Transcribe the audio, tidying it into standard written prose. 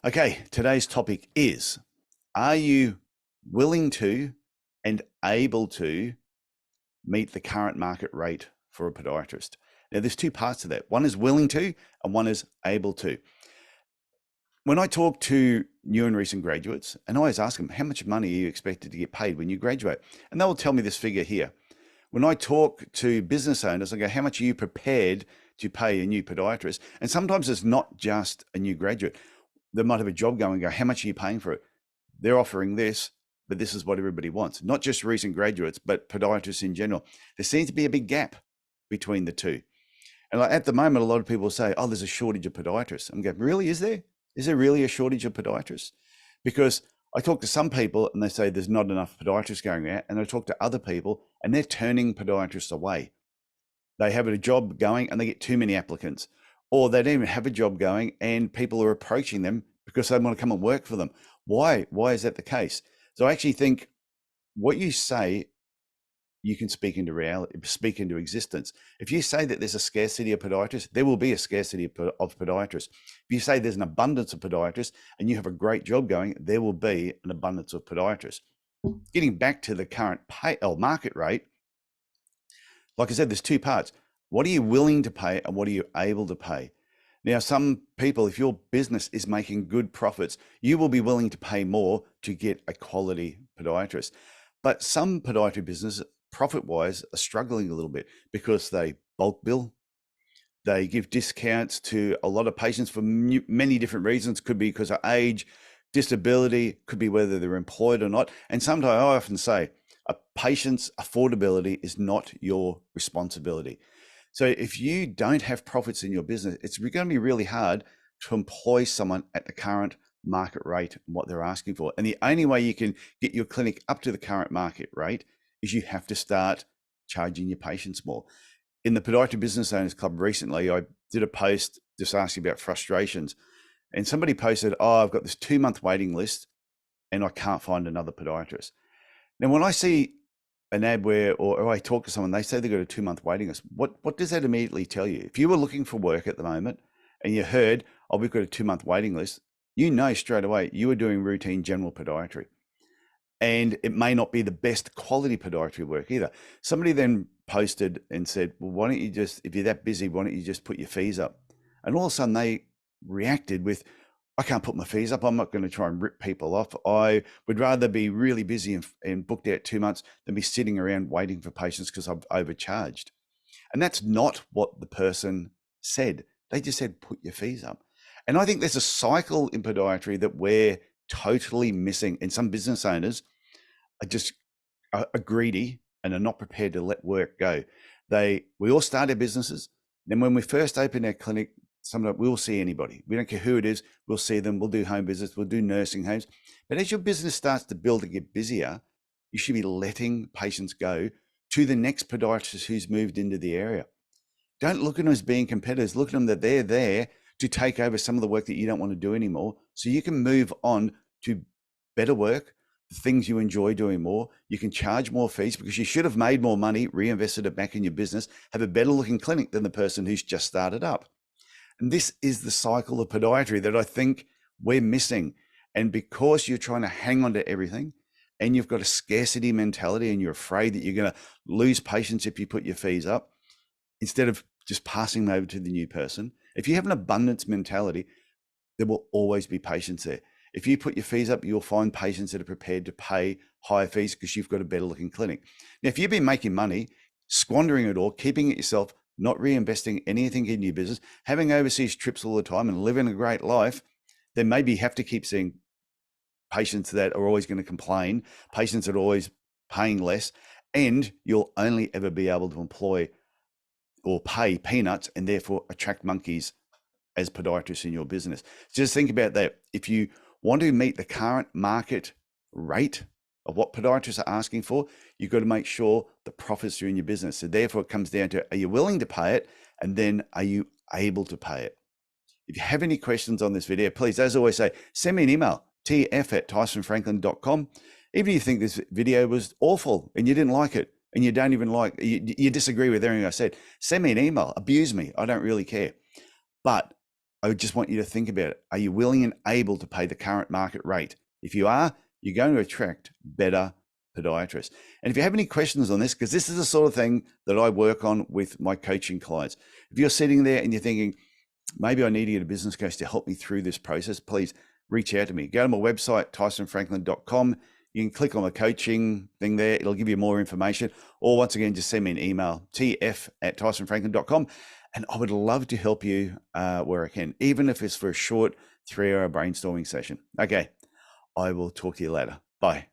Okay, today's topic is, are you willing to and able to meet the current market rate for a podiatrist? Now, there's two parts to that. One is willing to and one is able to. When I talk to new and recent graduates, and I always ask them, how much money are you expected to get paid when you graduate? And they will tell me this figure here. When I talk to business owners, I go, how much are you prepared to pay a new podiatrist? And sometimes it's not just a new graduate. They might have a job going and go, how much are you paying for it? They're offering this, but this is what everybody wants. Not just recent graduates, but podiatrists in general. There seems to be a big gap between the two. And like at the moment, a lot of people say, oh, there's a shortage of podiatrists. I'm going, really, is there? Is there really a shortage of podiatrists? Because I talk to some people and they say there's not enough podiatrists going out, and I talk to other people and they're turning podiatrists away. They have a job going and they get too many applicants, or they don't even have a job going and people are approaching them because they want to come and work for them. Why is that the case? So I actually think what you say, you can speak into reality, speak into existence. If you say that there's a scarcity of podiatrists, there will be a scarcity of podiatrists. If you say there's an abundance of podiatrists and you have a great job going, there will be an abundance of podiatrists. Getting back to the current pay or market rate, like I said, there's two parts. What are you willing to pay and what are you able to pay? Now, some people, if your business is making good profits, you will be willing to pay more to get a quality podiatrist. But some podiatry businesses, profit-wise, are struggling a little bit because they bulk bill. They give discounts to a lot of patients for many different reasons. Could be because of age, disability, could be whether they're employed or not. And sometimes I often say, a patient's affordability is not your responsibility. So if you don't have profits in your business, it's going to be really hard to employ someone at the current market rate and what they're asking for. And the only way you can get your clinic up to the current market rate is you have to start charging your patients more. In the Podiatry Business Owners Club recently, I did a post just asking about frustrations. And somebody posted, oh, I've got this 2-month waiting list and I can't find another podiatrist. Now, when I see an ad where, or I talk to someone, they say they've got a 2-month waiting list. What does that immediately tell you? If you were looking for work at the moment and you heard, oh, we've got a 2-month waiting list, you know straight away you are doing routine general podiatry. And it may not be the best quality podiatry work either. Somebody then posted and said, well, why don't you just, if you're that busy, why don't you just put your fees up? And all of a sudden they reacted with, I can't put my fees up. I'm not going to try and rip people off. I would rather be really busy and booked out 2 months than be sitting around waiting for patients because I've overcharged. And that's not what the person said. They just said, put your fees up. And I think there's a cycle in podiatry that we're totally missing. And some business owners are just are greedy and are not prepared to let work go. We all start our businesses. Then when we first open our clinic, sometimes we'll see anybody. We don't care who it is. We'll see them. We'll do home visits. We'll do nursing homes. But as your business starts to build and get busier, you should be letting patients go to the next podiatrist who's moved into the area. Don't look at them as being competitors. Look at them that they're there to take over some of the work that you don't want to do anymore, so you can move on to better work, the things you enjoy doing more. You can charge more fees because you should have made more money, reinvested it back in your business, have a better looking clinic than the person who's just started up. And this is the cycle of podiatry that I think we're missing. And because you're trying to hang on to everything and you've got a scarcity mentality and you're afraid that you're going to lose patients if you put your fees up, instead of just passing them over to the new person, if you have an abundance mentality, there will always be patients there. If you put your fees up, you'll find patients that are prepared to pay higher fees because you've got a better looking clinic. Now, if you've been making money, squandering it all, keeping it yourself, not reinvesting anything in your business, having overseas trips all the time and living a great life, then maybe you have to keep seeing patients that are always going to complain, patients that are always paying less, and you'll only ever be able to employ or pay peanuts and therefore attract monkeys as podiatrists in your business. Just think about that. If you want to meet the current market rate of what podiatrists are asking for, you've got to make sure the profits are in your business. So therefore it comes down to, are you willing to pay it? And then are you able to pay it? If you have any questions on this video, please, as always say, send me an email, tf@tysonfranklin.com. Even if you think this video was awful and you didn't like it, and you don't even like, you disagree with everything I said, send me an email, abuse me. I don't really care. But I just want you to think about it. Are you willing and able to pay the current market rate? If you are, you're going to attract better podiatrists. And if you have any questions on this, because this is the sort of thing that I work on with my coaching clients, if you're sitting there and you're thinking, maybe I need to get a business coach to help me through this process, please reach out to me. Go to my website, tysonfranklin.com. You can click on the coaching thing there. It'll give you more information. Or once again, just send me an email, tf@tysonfranklin.com. And I would love to help you where I can, even if it's for a short 3-hour brainstorming session. Okay, I will talk to you later. Bye.